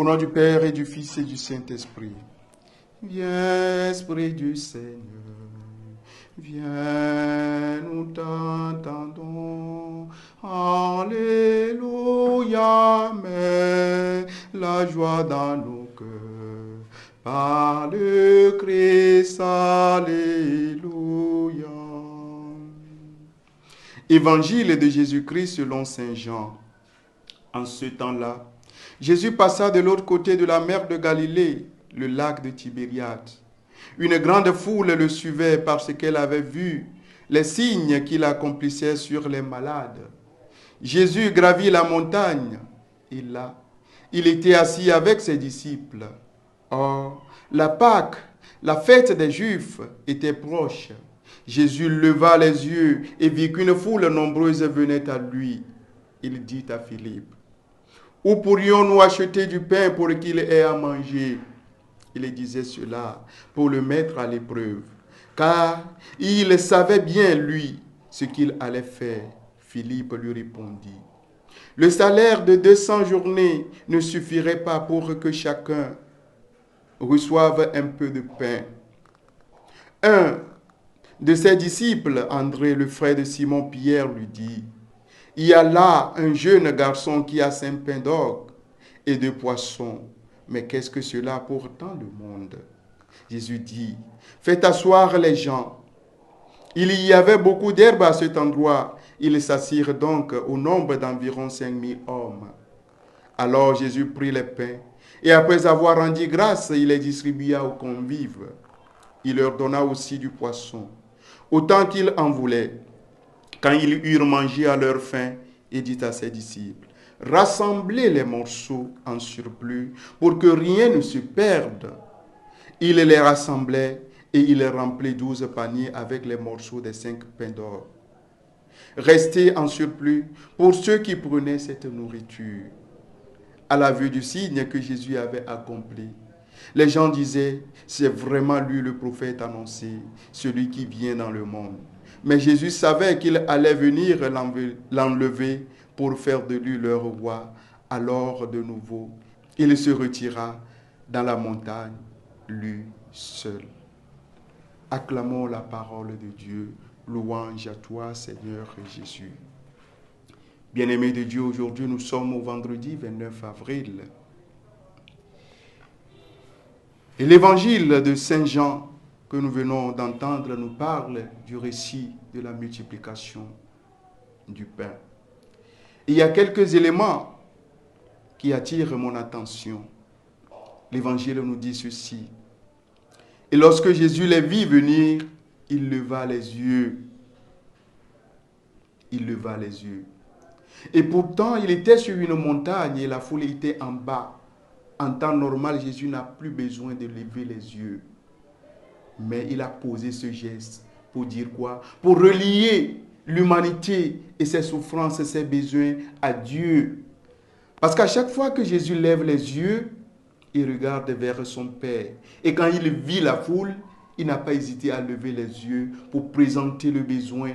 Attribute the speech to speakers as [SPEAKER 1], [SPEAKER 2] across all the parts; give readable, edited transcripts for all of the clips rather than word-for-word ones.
[SPEAKER 1] Au nom du Père et du Fils et du Saint-Esprit. Viens, Esprit du Seigneur. Viens, nous t'entendons. Alléluia, mais la joie dans nos cœurs. Par le Christ, alléluia. Évangile de Jésus-Christ selon Saint Jean. En ce temps-là, Jésus passa de l'autre côté de la mer de Galilée, le lac de Tibériade. Une grande foule le suivait parce qu'elle avait vu les signes qu'il accomplissait sur les malades. Jésus gravit la montagne et là, il était assis avec ses disciples. Or, la Pâque, la fête des Juifs, était proche. Jésus leva les yeux et vit qu'une foule nombreuse venait à lui. Il dit à Philippe, « Où pourrions-nous acheter du pain pour qu'il ait à manger ?» Il disait cela pour le mettre à l'épreuve, car il savait bien, lui, ce qu'il allait faire. Philippe lui répondit, « Le salaire de 200 journées ne suffirait pas pour que chacun reçoive un peu de pain. » Un de ses disciples, André, le frère de Simon-Pierre, lui dit, « Il y a là un jeune garçon qui a 5 pains d'orgue et 2 poissons. Mais qu'est-ce que cela pour tant de monde ?» Jésus dit, « Faites asseoir les gens. » Il y avait beaucoup d'herbe à cet endroit. Ils s'assirent donc au nombre d'environ 5000 hommes. Alors Jésus prit les pains et après avoir rendu grâce, il les distribua aux convives. Il leur donna aussi du poisson, autant qu'ils en voulaient. Quand ils eurent mangé à leur faim, il dit à ses disciples, « Rassemblez les morceaux en surplus pour que rien ne se perde. » Il les rassemblait et il remplit 12 paniers avec les morceaux des 5 pains d'or. Restait en surplus pour ceux qui prenaient cette nourriture. À la vue du signe que Jésus avait accompli, les gens disaient, « C'est vraiment lui le prophète annoncé, celui qui vient dans le monde. » Mais Jésus savait qu'il allait venir l'enlever pour faire de lui leur roi. Alors de nouveau, il se retira dans la montagne, lui seul. Acclamons la parole de Dieu. Louange à toi, Seigneur Jésus. Bien-aimés de Dieu, aujourd'hui nous sommes au vendredi 29 avril. Et l'évangile de Saint Jean que nous venons d'entendre nous parle du récit de la multiplication du pain. Il y a quelques éléments qui attirent mon attention. L'évangile nous dit ceci. Et lorsque Jésus les vit venir, il leva les yeux. Il leva les yeux. Et pourtant, il était sur une montagne et la foule était en bas. En temps normal, Jésus n'a plus besoin de lever les yeux. Mais il a posé ce geste pour dire quoi? Pour relier l'humanité et ses souffrances et ses besoins à Dieu. Parce qu'à chaque fois que Jésus lève les yeux, il regarde vers son Père. Et quand il vit la foule, il n'a pas hésité à lever les yeux pour présenter le besoin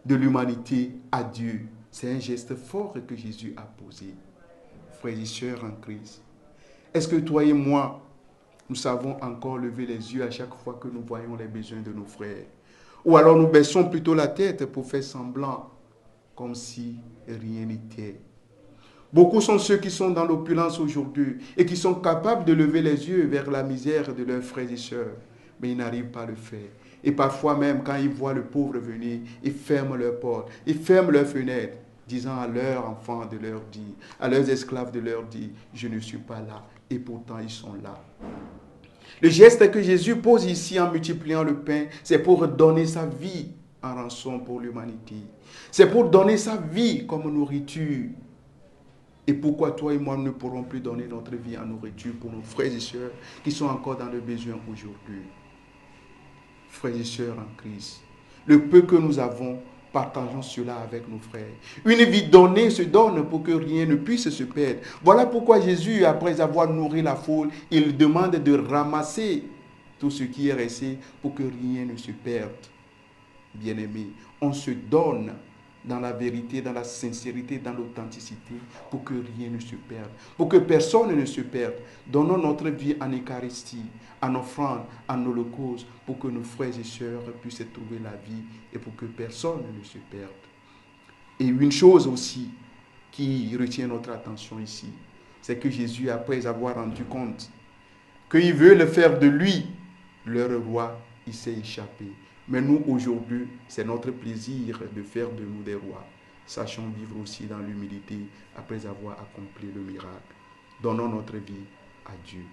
[SPEAKER 1] de l'humanité à Dieu. C'est un geste fort que Jésus a posé. Frères et sœurs en Christ, est-ce que toi et moi, nous savons encore lever les yeux à chaque fois que nous voyons les besoins de nos frères? Ou alors nous baissons plutôt la tête pour faire semblant, comme si rien n'était. Beaucoup sont ceux qui sont dans l'opulence aujourd'hui et qui sont capables de lever les yeux vers la misère de leurs frères et sœurs, mais ils n'arrivent pas à le faire. Et parfois même, quand ils voient le pauvre venir, ils ferment leurs portes, ils ferment leurs fenêtres, disant à leurs enfants de leur dire, à leurs esclaves de leur dire, je ne suis pas là. Et pourtant, ils sont là. Le geste que Jésus pose ici en multipliant le pain, c'est pour donner sa vie en rançon pour l'humanité. C'est pour donner sa vie comme nourriture. Et pourquoi toi et moi ne pourrons plus donner notre vie en nourriture pour nos frères et sœurs qui sont encore dans le besoin aujourd'hui? Frères et sœurs en Christ, le peu que nous avons, partageons cela avec nos frères. Une vie donnée se donne pour que rien ne puisse se perdre. Voilà pourquoi Jésus, après avoir nourri la foule, il demande de ramasser tout ce qui est resté pour que rien ne se perde. Bien-aimés, on se donne dans la vérité, dans la sincérité, dans l'authenticité, pour que rien ne se perde, pour que personne ne se perde. Donnons notre vie en Eucharistie, en offrande, en holocauste, pour que nos frères et sœurs puissent trouver la vie et pour que personne ne se perde. Et une chose aussi qui retient notre attention ici, c'est que Jésus, après avoir rendu compte qu'ils veulent faire de lui leur roi, il s'est échappé. Mais nous, aujourd'hui, c'est notre plaisir de faire de nous des rois. Sachons vivre aussi dans l'humilité après avoir accompli le miracle. Donnons notre vie à Dieu.